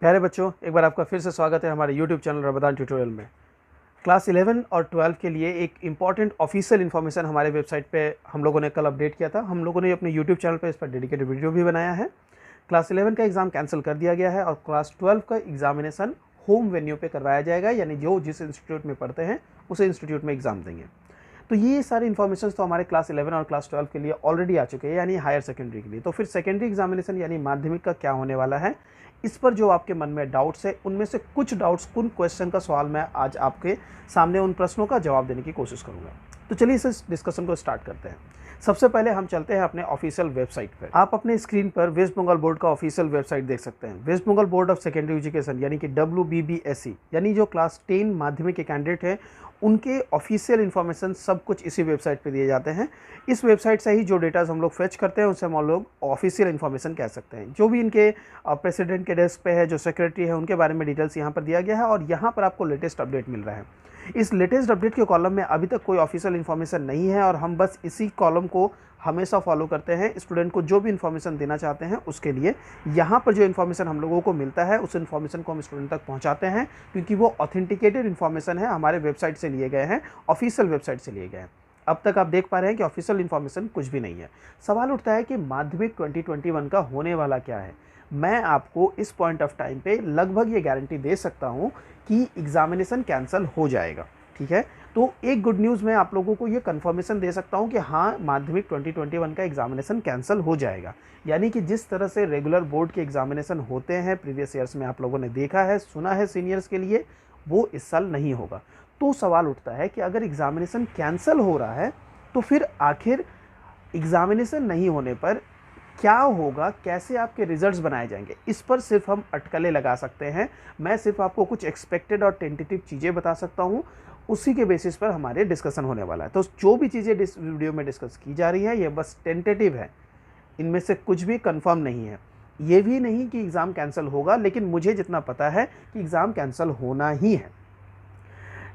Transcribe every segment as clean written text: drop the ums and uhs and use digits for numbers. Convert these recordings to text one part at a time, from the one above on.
प्यारे बच्चों, एक बार आपका फिर से स्वागत है हमारे YouTube चैनल रमदान ट्यूटोरियल में। क्लास 11 और 12 के लिए एक इम्पॉर्टेंट ऑफिशियल इन्फॉर्मेशन हमारे वेबसाइट पे हम लोगों ने कल अपडेट किया था। हम लोगों ने अपने YouTube चैनल पे इस पर डेडिकेटेड वीडियो भी बनाया है। क्लास 11 का एग्ज़ाम कैंसिल कर दिया गया है और क्लास 12 का एग्जामिनेशन होम वेन्यू पे करवाया जाएगा, यानी जो जिस इंस्टीट्यूट में पढ़ते हैं उस इंस्टीट्यूट में एग्ज़ाम देंगे। तो ये सारे इन्फॉर्मेशन तो हमारे क्लास 11 और क्लास 12 के लिए ऑलरेडी आ चुके हैं, यानी हायर सेकेंडरी के लिए। तो फिर सेकेंडरी एग्जामिनेशन यानी माध्यमिक का क्या होने वाला है, इस पर जो आपके मन में डाउट्स है, उनमें से कुछ डाउट्स, कुछ क्वेश्चन का सवाल मैं आज आपके सामने उन प्रश्नों का जवाब देने की कोशिश करूंगा। तो चलिए इस डिस्कशन को स्टार्ट करते हैं। सबसे पहले हम चलते हैं अपने ऑफिशियल वेबसाइट पर। आप अपने स्क्रीन पर वेस्ट बंगाल बोर्ड का ऑफिशियल वेबसाइट देख सकते हैं। West Bengal board of secondary education यानी कि WBBSE, यानी जो क्लास 10 माध्यमिक के कैंडिडेट हैं उनके ऑफिशियल इन्फॉर्मेशन सब कुछ इसी वेबसाइट पे दिए जाते हैं। इस वेबसाइट से ही जो डेटाज हम लोग फेच करते हैं उसे हम लोग ऑफिशियल इन्फॉर्मेशन कह सकते हैं। जो भी इनके प्रेसिडेंट के डेस्क पे है, जो सेक्रेटरी है, उनके बारे में डिटेल्स यहाँ पर दिया गया है और यहाँ पर आपको लेटेस्ट अपडेट मिल रहा है। इस लेटेस्ट अपडेट के कॉलम में अभी तक कोई ऑफिशियल इन्फॉर्मेशन नहीं है और हम बस इसी कॉलम को हमेशा फॉलो करते हैं। स्टूडेंट को जो भी इन्फॉर्मेशन देना चाहते हैं उसके लिए यहाँ पर जो इन्फॉर्मेशन हम लोगों को मिलता है उस इन्फॉर्मेशन को हम स्टूडेंट तक पहुँचाते हैं, क्योंकि वो ऑथेंटिकेटेड इन्फॉर्मेशन है, हमारे वेबसाइट से लिए गए हैं, ऑफिशियल वेबसाइट से लिए गए हैं। अब तक आप देख पा रहे हैं कि ऑफिशियल इन्फॉर्मेशन कुछ भी नहीं है। सवाल उठता है कि माध्यमिक 2021 का होने वाला क्या है। मैं आपको इस पॉइंट ऑफ टाइम पे लगभग ये गारंटी दे सकता हूँ कि एग्जामिनेशन कैंसिल हो जाएगा। ठीक है, तो एक गुड न्यूज़ मैं आप लोगों को ये कंफर्मेशन दे सकता हूँ कि हाँ, माध्यमिक 2021 का एग्जामिनेशन कैंसिल हो जाएगा। यानी कि जिस तरह से रेगुलर बोर्ड के एग्जामिनेशन होते हैं प्रीवियस ईयर्स में, आप लोगों ने देखा है, सुना है सीनियर्स के लिए, वो इस साल नहीं होगा। तो सवाल उठता है कि अगर एग्जामिनेशन कैंसिल हो रहा है तो फिर आखिर एग्जामिनेशन नहीं होने पर क्या होगा, कैसे आपके रिजल्ट्स बनाए जाएंगे, इस पर सिर्फ हम अटकलें लगा सकते हैं। मैं सिर्फ आपको कुछ एक्सपेक्टेड और टेंटेटिव चीज़ें बता सकता हूँ, उसी के बेसिस पर हमारे डिस्कशन होने वाला है। तो जो भी चीज़ें इस वीडियो में डिस्कस की जा रही है ये बस टेंटेटिव है, इनमें से कुछ भी कंफर्म नहीं है। ये भी नहीं कि एग्ज़ाम कैंसिल होगा, लेकिन मुझे जितना पता है कि एग्ज़ाम कैंसिल होना ही है।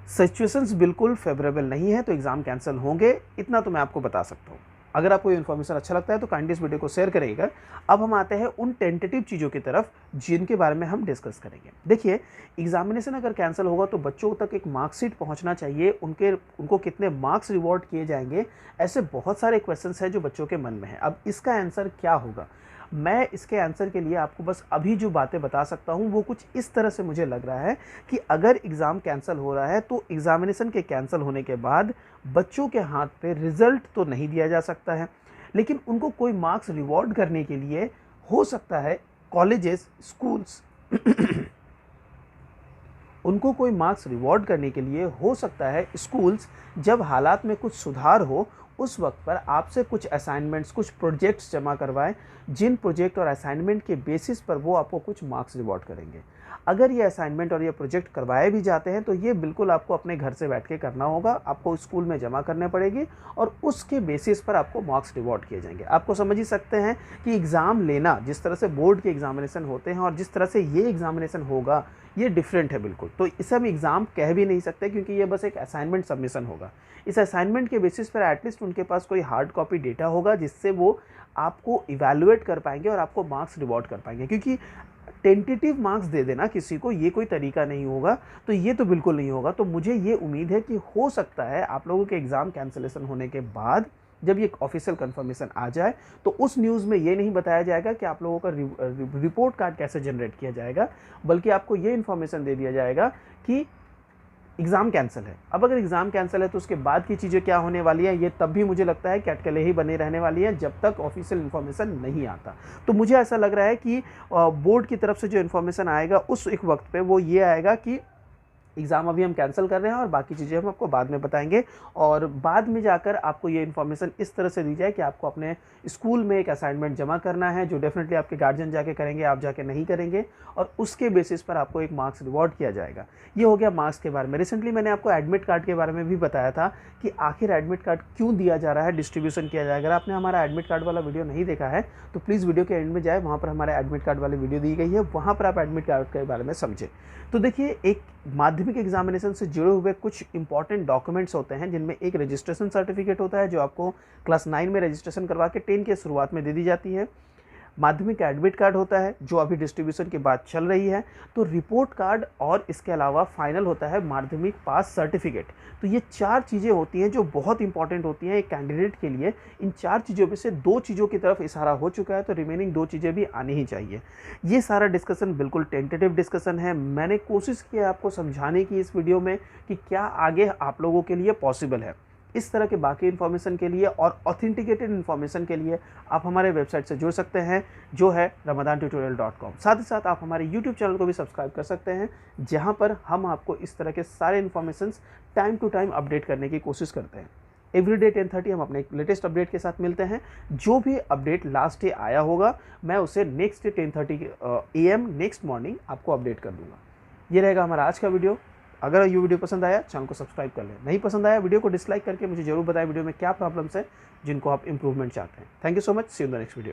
सिचुएशंस बिल्कुल फेवरेबल नहीं है तो एग्ज़ाम कैंसिल होंगे, इतना तो मैं आपको बता सकता हूँ। अगर आपको ये इन्फॉर्मेशन अच्छा लगता है तो काइंडली इस वीडियो को शेयर करिएगा। अब हम आते हैं उन टेंटेटिव चीज़ों की तरफ जिनके बारे में हम डिस्कस करेंगे। देखिए, एग्जामिनेशन अगर कैंसिल होगा तो बच्चों तक एक मार्कशीट पहुंचना चाहिए, उनको कितने मार्क्स रिवॉर्ड किए जाएंगे, ऐसे बहुत सारे क्वेश्चंस हैं जो बच्चों के मन में है। अब इसका आंसर क्या होगा, मैं इसके आंसर के लिए आपको बस अभी जो बातें बता सकता हूँ वो कुछ इस तरह से मुझे लग रहा है कि अगर एग्ज़ाम कैंसिल हो रहा है तो एग्ज़ामिनेशन के कैंसिल होने के बाद बच्चों के हाथ पे रिज़ल्ट तो नहीं दिया जा सकता है, लेकिन उनको कोई मार्क्स रिवॉर्ड करने के लिए हो सकता है कॉलेजेस, स्कूल्स उनको कोई मार्क्स रिवॉर्ड करने के लिए हो सकता है स्कूल्स, जब हालात में कुछ सुधार हो उस वक्त पर आपसे कुछ असाइनमेंट्स, कुछ प्रोजेक्ट्स जमा करवाएं, जिन प्रोजेक्ट और असाइनमेंट के बेसिस पर वो आपको कुछ मार्क्स रिवॉर्ड करेंगे। अगर ये असाइनमेंट और ये प्रोजेक्ट करवाए भी जाते हैं तो ये बिल्कुल आपको अपने घर से बैठ के करना होगा, आपको स्कूल में जमा करने पड़ेगी और उसके बेसिस पर आपको मार्क्स रिवॉर्ड किए जाएंगे। आपको समझ ही सकते हैं कि एग्ज़ाम लेना, जिस तरह से बोर्ड के एग्जामिनेशन होते हैं और जिस तरह से ये एग्जामिनेशन होगा, ये डिफरेंट है बिल्कुल। तो इसे हम एग्ज़ाम कह भी नहीं सकते, क्योंकि ये बस एक असाइनमेंट सबमिशन होगा। इस असाइनमेंट के बेसिस पर एटलीस्ट उनके पास कोई हार्ड कॉपी डेटा होगा जिससे वो आपको इवैल्यूएट कर पाएंगे और आपको मार्क्स रिवॉर्ड कर पाएंगे। क्योंकि टेंटेटिव मार्क्स दे देना किसी को, ये कोई तरीका नहीं होगा, तो ये तो बिल्कुल नहीं होगा। तो मुझे ये उम्मीद है कि हो सकता है आप लोगों के एग्ज़ाम कैंसिलेशन होने के बाद जब ये ऑफिशियल कंफर्मेशन आ जाए तो उस न्यूज़ में ये नहीं बताया जाएगा कि आप लोगों का रिपोर्ट कार्ड कैसे जनरेट किया जाएगा, बल्कि आपको ये इन्फॉर्मेशन दे दिया जाएगा कि एग्ज़ाम कैंसिल है। अब अगर एग्ज़ाम कैंसिल है तो उसके बाद की चीज़ें क्या होने वाली है, ये तब भी मुझे लगता है कि अटकलें ही बने रहने वाली है जब तक ऑफिशियल इन्फॉर्मेशन नहीं आता। तो मुझे ऐसा लग रहा है कि बोर्ड की तरफ से जो इन्फॉर्मेशन आएगा उस एक वक्त पे वो ये आएगा कि एग्ज़ाम अभी हम कैंसिल कर रहे हैं और बाकी चीज़ें हम आपको बाद में बताएंगे, और बाद में जाकर आपको ये इन्फॉर्मेशन इस तरह से दी जाए कि आपको अपने स्कूल में एक असाइनमेंट जमा करना है, जो डेफिनेटली आपके गार्जियन जाके करेंगे, आप जाके नहीं करेंगे, और उसके बेसिस पर आपको एक मार्क्स रिवॉर्ड किया जाएगा। ये हो गया मार्क्स के बारे में। रिसेंटली मैंने आपको एडमिट कार्ड के बारे में भी बताया था कि आखिर एडमिट कार्ड क्यों दिया जा रहा है, डिस्ट्रीब्यूशन किया जाएगा। अगर आपने हमारा एडमिट कार्ड वाला वीडियो नहीं देखा है तो प्लीज़ वीडियो के एंड में जाए, वहाँ पर हमारा एडमिट कार्ड वाली वीडियो दी गई है, वहाँ पर आप एडमिट कार्ड के बारे में समझें। तो देखिए, एक माध्यमिक एग्जामिनेशन से जुड़े हुए कुछ इंपॉर्टेंट डॉक्यूमेंट्स होते हैं, जिनमें एक रजिस्ट्रेशन सर्टिफिकेट होता है जो आपको क्लास 9 में रजिस्ट्रेशन करवा के 10 के शुरुआत में दे दी जाती है। माध्यमिक एडमिट कार्ड होता है जो अभी डिस्ट्रीब्यूशन की बात चल रही है, तो रिपोर्ट कार्ड और इसके अलावा फाइनल होता है माध्यमिक पास सर्टिफिकेट। तो ये 4 चीज़ें होती हैं जो बहुत इंपॉर्टेंट होती हैं एक कैंडिडेट के लिए। इन 4 चीज़ों में से 2 चीज़ों की तरफ इशारा हो चुका है, तो रिमेनिंग 2 चीज़ें भी आनी ही चाहिए। ये सारा डिस्कशन बिल्कुल टेंटेटिव डिस्कशन है। मैंने कोशिश की है आपको समझाने की इस वीडियो में कि क्या आगे आप लोगों के लिए पॉसिबल है। इस तरह के बाकी इन्फॉर्मेशन के लिए और ऑथेंटिकेटेड इन्फॉर्मेशन के लिए आप हमारे वेबसाइट से जुड़ सकते हैं जो है ramadantutorial.com। साथ ही साथ आप हमारे यूट्यूब चैनल को भी सब्सक्राइब कर सकते हैं जहां पर हम आपको इस तरह के सारे information time to time update करने की कोशिश करते हैं। एवरीडे 10:30 हम अपने लेटेस्ट अपडेट के साथ मिलते हैं। जो भी अपडेट लास्ट डे आया होगा मैं उसे next day 10:30 AM next morning आपको अपडेट कर दूंगा। ये रहेगा हमारा आज का वीडियो। अगर ये वीडियो पसंद आया चैनल को सब्सक्राइब कर लें, नहीं पसंद आया वीडियो को डिसलाइक करके मुझे जरूर बताएं वीडियो में क्या प्रॉब्लम्स है जिनको आप इंप्रूवमेंट चाहते हैं। Thank you so much, see you in the next video.